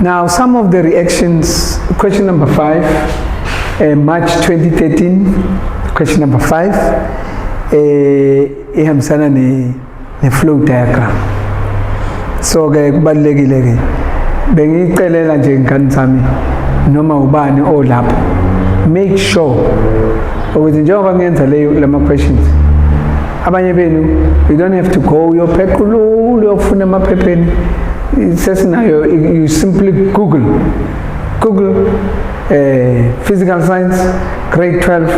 Now, some of the reactions, question number 5, March 2013, question number 5, ihambisana ne-flow diagram. So ke kubalulekile ke bengicelela nje ngani sami noma ubani olapho, make sure ukuthi njengoba ngenza lama questions, abanye benu you don't have to go uyophequlula uyofuna emaphepheni. Sesinayo, you simply Google physical science grade 12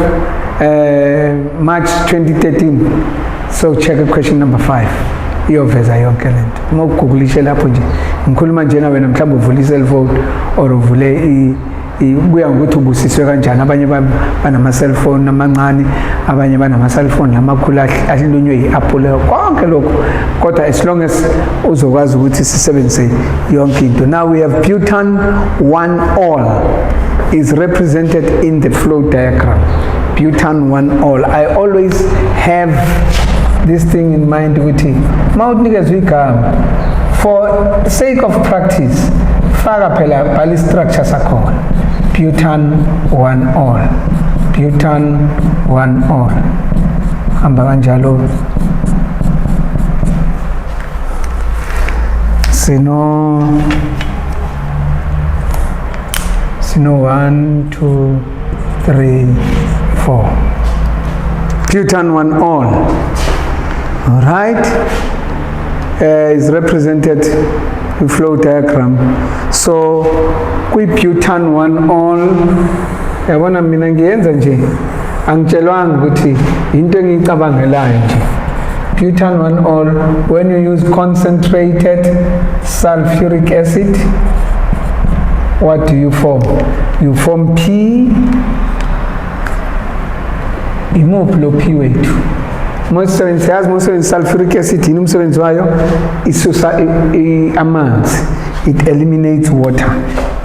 March 2013. So check question number 5 iyoveza yonke lento. Uma ugooglishe lapho nje ngikhuluma nje nawe mhlawumbe uvule i-cellphone or uvule kuya ngokuthi ubusiswe kanjani. Abanye banama cellphone amancane, abanye banama cellphone lamakhulu ahlunywe i-apple, konke lokho, kodwa as long as uzokwazi ukuthi sisebenzise yonke into. Now we have butane 1-ol is represented in the flow diagram. Butane 1-ol. I always have this thing in mind ukuthi mawunikezwe igama, for sake of practice faka phela bhala structure sakhona. Butane 1-ol, butane 1-ol, hamba kanjalo. Sino 1, 2, 3, 4. Butane 1-ol, all right, is represented in flow diagram. So butane 1-ol, yabona mina ngiyenza nje angitshelwanga ukuthi into engicabangelayo nje. Butane 1-ol, when you use concentrated sulfuric acid, what do you form? You form P. Imuphi lo P wethu? Mosebenzisa yazi mosebenzisa sulfuric acid yini umsebenzi wayo? Isusa amanzi. It eliminates water.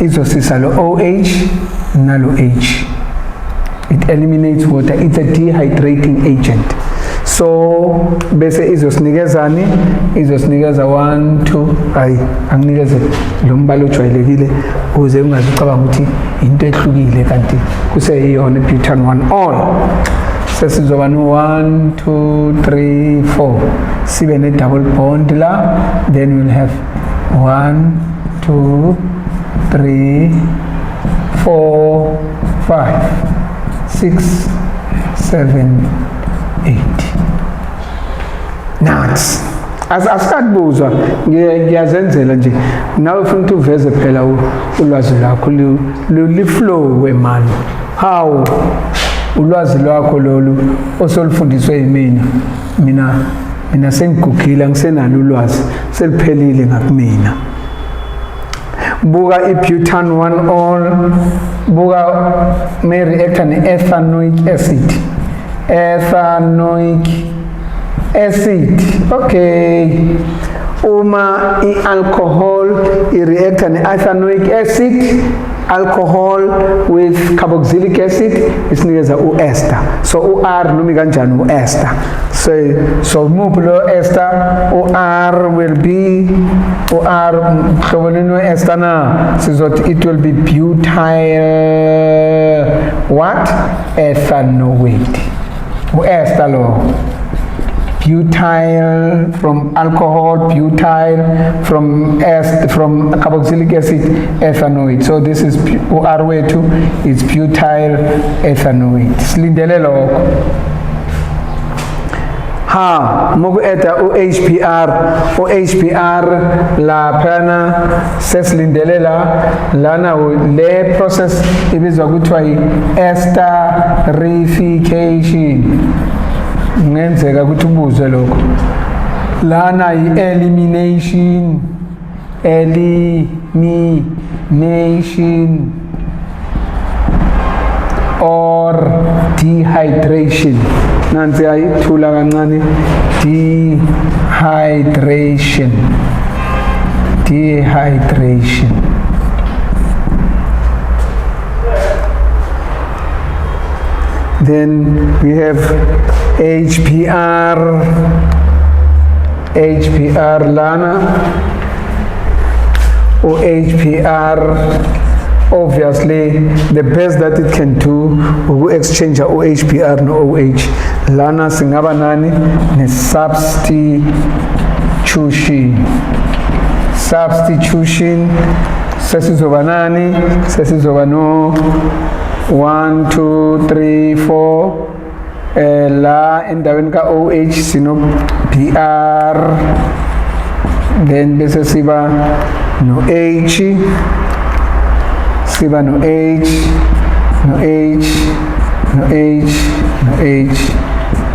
Izosisa lo OH nalo H. It eliminates water. It's a dehydrating agent. So bese izosinikeza 1, 2, hayi anginikeze lo mbala ojwayelekile ukuze ungazicabanga ukuthi into ehlukile kanti kuseyiyona butane 1-ol. Sesizoba no 1, 2, 3, 4, sibe ne double bond la, then we'll have 1, 2, 3, 4, 5, 6, 7, 8. Nuts. Asikubuzwa ngiyazenzela nje nawe ufuna ukuthi uveze phela ulwazi lakho li-flow wemali. How ulwazi lwakho lolu osolufundiswe yimina, mina sengigugile, angisenalo ulwazi, seliphelile ngakumina. Buka i-butane 1-ol, buka me-reactor ne-ethanoic acid. Ethanoic acid, okay. Uma i-alcohol i-reactor ne-ethanoic acid, alcohol with carboxylic acid isinikeza u-ester. So u-R noma kanjani u-ester. So muphi lo ester? U-R will be u-R mhlobo leni we-ester na sizothi it will be butyl what? Ethanoate. U-ester lo. Butyl from alcohol, butyl from carboxylic acid, ethanoate. So this is our way to is butyl ethanoate. Silindele lokho. Ha, moku eta OHBr la phana sesilindele lana le process ibizwa kuthiwa esterification. Ngenzeka ukuthi ubuzwe lokho lana i-elimination or dehydration. Nansi ayithula kancane, dehydration. Then we have HBr lana OHPR. Obviously, the best that it can do will exchange OHPR no OH. Lana singaba nani ni substitution. Substitution. Sesizoba nani? Sesizoba no 1, 2, 3, 4. La endaweni ka OH sino PR. Then bese siba no H. Siba no H, no H, no H, no H,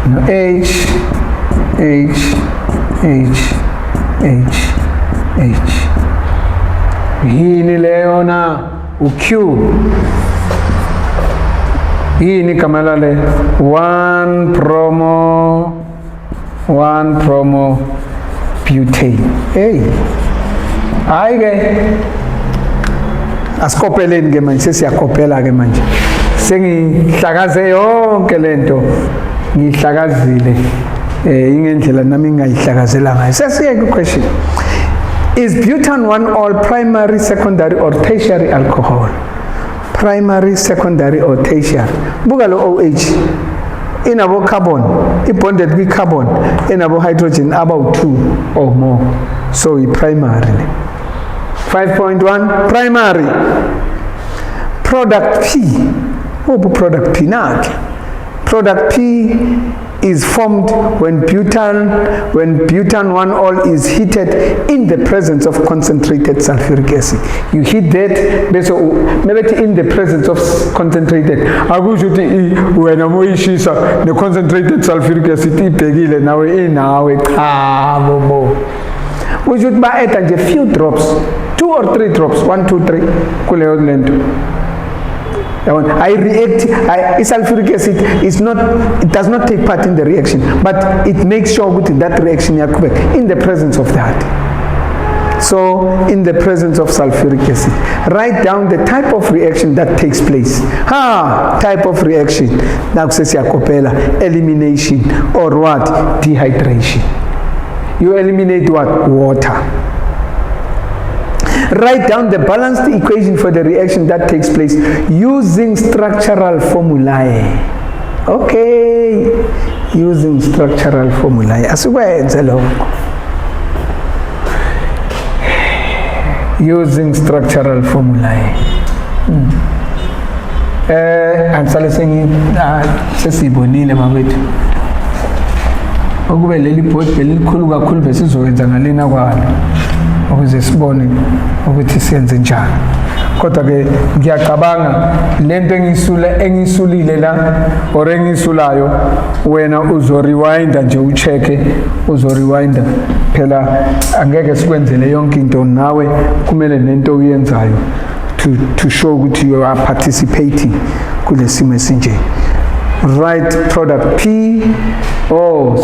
no H, H, H, H, H. Yini leona uQ. Yini kamalale 1 promo butane. Hey. Ayike. Asikopeleni ke manje sesiyakopela ke manje sengihlakaze yonke lento ngihlakazile ingendlela nami ngingayihlakazela ngayo. Sesiye ku question, is butane 1-ol primary, secondary or tertiary alcohol? Primary, secondary or tertiary? Buka lo OH inabo carbon, ibonded kwi carbon, inabo hydrogen about 2 or more, so i primary. 5.1 primary. Product P. Product P not. Product P is formed when butane 1-ol is heated in the presence of concentrated sulfuric acid. You heat that, maybe in the presence of concentrated. Akushuthi wena moyishisa the concentrated sulfuric acid ibhekile nawe inawe cha bobo. We should buy it a few drops, 2 or 3 drops, 1, 2, 3. Kuleyo lento. Sulfuric acid it does not take part in the reaction, but it makes sure that reaction in the presence of that. So, in the presence of sulfuric acid, write down the type of reaction that takes place. Type of reaction. Elimination or what? Dehydration. You eliminate what? Water. Write down the balanced equation for the reaction that takes place using structural formulae. Okay. Using structural formulae. Asiwenze lokho. Using structural formulae. Ansale sesibonile mabethu. Ukube leli board belikhulu kakhulu besizokwenza ngalena kwalo ukuze sibone ukuthi siyenze njani. Kodwa ke ngiyacabanga lento engisulile la or engisulayo wena uzorewinda nje ucheke, uzorewinda phela angeke sikwenzele yonke into, nawe kumele nento uyenzayo to show ukuthi you are participating kule simo esinje. Write product P.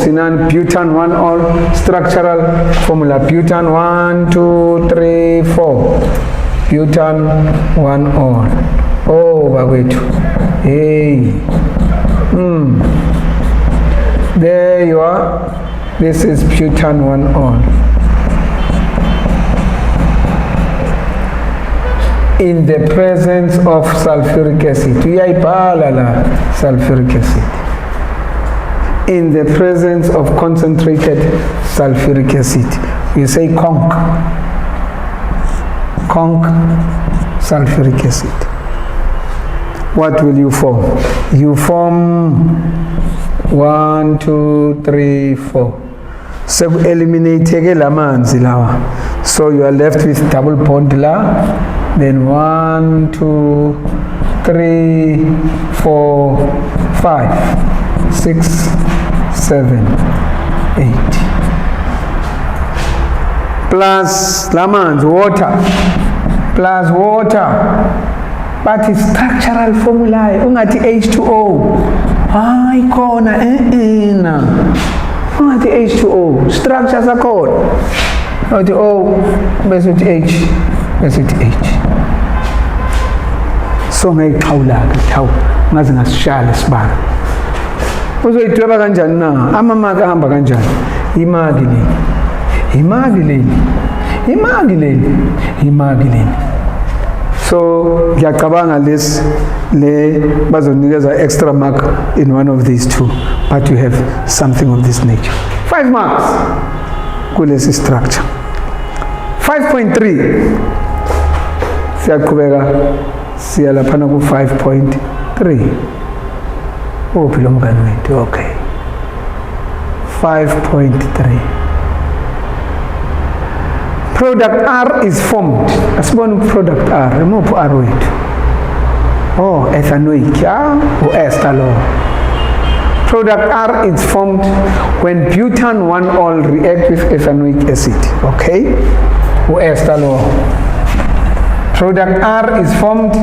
Sinan butane 1-ol structural formula. Butane 1, 2, 3, 4. Butane 1-ol. Bagwethu. Hey. There you are. This is butane 1-ol. In the presence of sulfuric acid. Uyaibhala la sulfuric acid. In the presence of concentrated sulfuric acid. You say conc. Conc sulfuric acid. What will you form? You form 1, 2, 3, 4. So eliminate lamanzi lawa. So you are left with double bond la. Then 1, 2, 3, 4, 5, 6, 7, 8. Plus lamans, water. Plus water. But it's structural formulae. Ungati H2O. Ikona ungati H2O. Structures are called. Ungati O, bese uthi H, bese uthi H. So ngayixhawula-ke thawu ngaze ngasishaya lesibalo. Uzoyidweba kanjani na? Amamaki ahamba kanjani? Imaki le. imaki leni. So ngiyacabanga le bazonikeza extra mark in one of these two, but you have something of this nature. 5 marks kulesi structure. 5.3 siyaqhubeka siya laphana ku 5.3. Uphi lo mngani wethu? Okay, 5.3. Product R is formed. Asibona product R. Remove R wethu. Oh, ethanoic. Ester lo. Product R is formed when butane 1-ol react with ethanoic acid. Okay? Ester lo. Product R is formed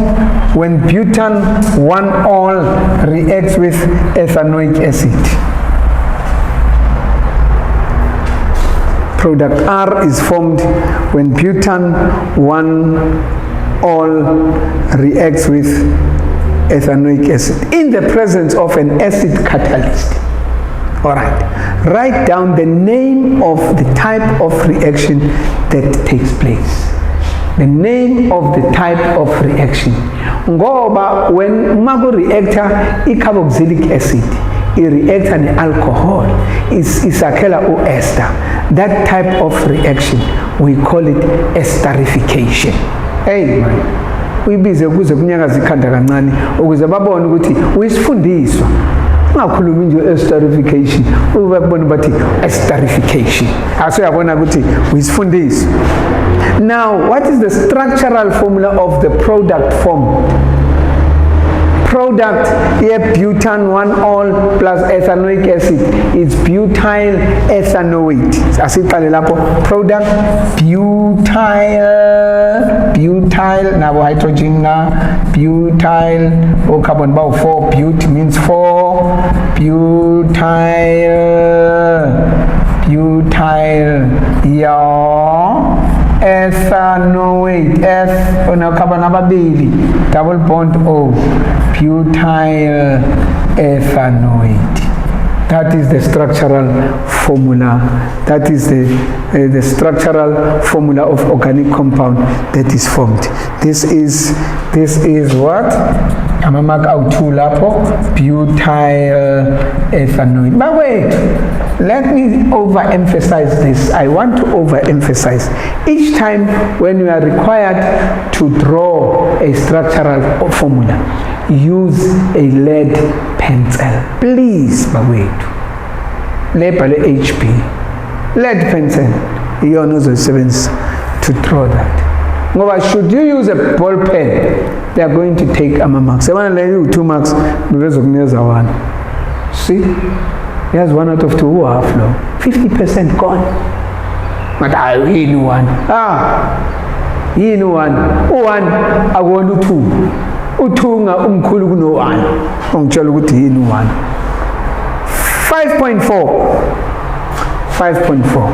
when butane 1-ol reacts with ethanoic acid. Product R is formed when butane 1-ol reacts with ethanoic acid in the presence of an acid catalyst. Alright, write down the name of the type of reaction that takes place. The name of the type of reaction. Ngoba when mago reactor carboxylic acid, reactor ne alcohol isakhela ester. That type of reaction we call it esterification. Hey man, uyibize kuze kunyakaza ikhanda kancane ukuze babone ukuthi uyisifundiswa. Ungakhulumi nje esterification, ubabone bathi esterification. Asuyabona ukuthi uyisifundiswa. Now, what is the structural formula of the product formed? Product here, butane 1-ol plus ethanoic acid is butyl ethanoate. Asiqale lapho product butyl nabo hydrogen na butyl o carbon bow 4 but means 4 butyl ethanoate ona carbon ababili double bond O butyl ethanoate. That is the structural formula. That is the structural formula of organic compound that is formed. This is what? Amamak out two lapo butyl ethanoate. But wait, let me overemphasize this. I want to overemphasize. Each time when you are required to draw a structural formula, use a lead pencil. Please, but wait. Label HP. Lead pencil. You know the sevens to draw that. But should you use a ball pen, they are going to take marks. I want to lend you 2 marks because of near one. See? Here's 1 out of 2 who are flow. 50% gone. But I win one. In one. One, I want 2. Utunga umkhulu kuno 1. Ongitshela ukuthi yini 1. 5.4.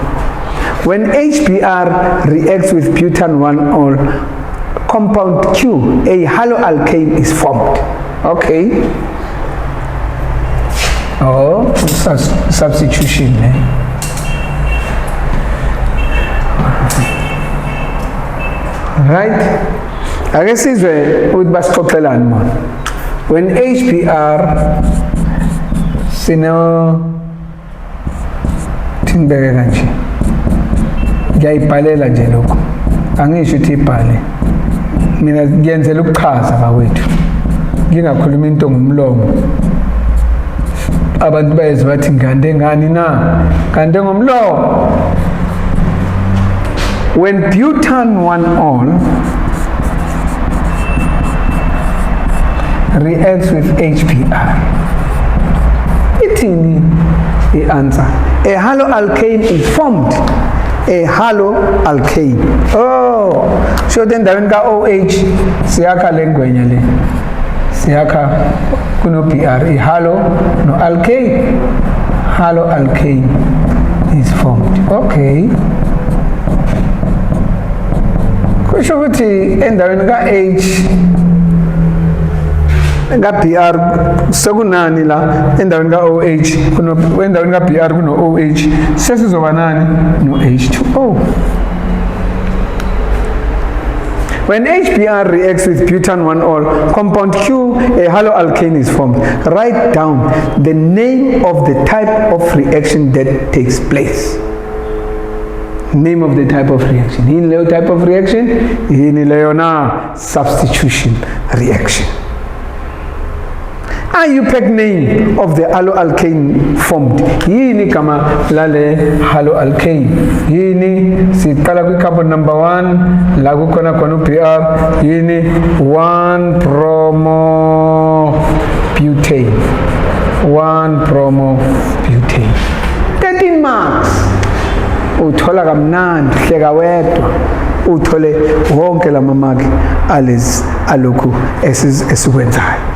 When HBr reacts with butane 1-ol, compound Q, a haloalkane is formed. Okay. Oh, substitution. Right? I guess this is with baskopelane. When HBr sino tinbeke kanje. Ngiyayibhalela nje lokho. Angisho ukuthi ibhale. Mina ngiyenzela ukuchaza bawethu. Ngingakhuluma into ngomlomo. Abantu bayezwe bathi ngande ngani na? Ngande ngomlomo. When butane 1-ol reacts with HBr, ithini the answer? A haloalkane is formed. A haloalkane. Oh, so then endaweni ka OH siyakha lengwenya le. Siyakha kuno Br, a halo no alkane. Haloalkane is formed. Okay. Kusho ukuthi endaweni ka H nga Br sekunani la endaweni ka OH kuno endaweni ka Br kuno OH sesizoba nani no H2O. When HBr reacts with butan-1-ol, compound Q, a haloalkane is formed. Write down the name of the type of reaction that takes place. Name of the type of reaction. Yini type of reaction? Yini leona substitution reaction. IUPAC name of the haloalkane formed. Yini kama lale haloalkane. Yini siqala kwi carbon number 1 la kukhona khona PR. Yini 1-bromobutane. 1-bromobutane. 13 marks. Uthola kamnandi hleka wedwa. Uthole wonke lamamaki alokhu esikwenzayo.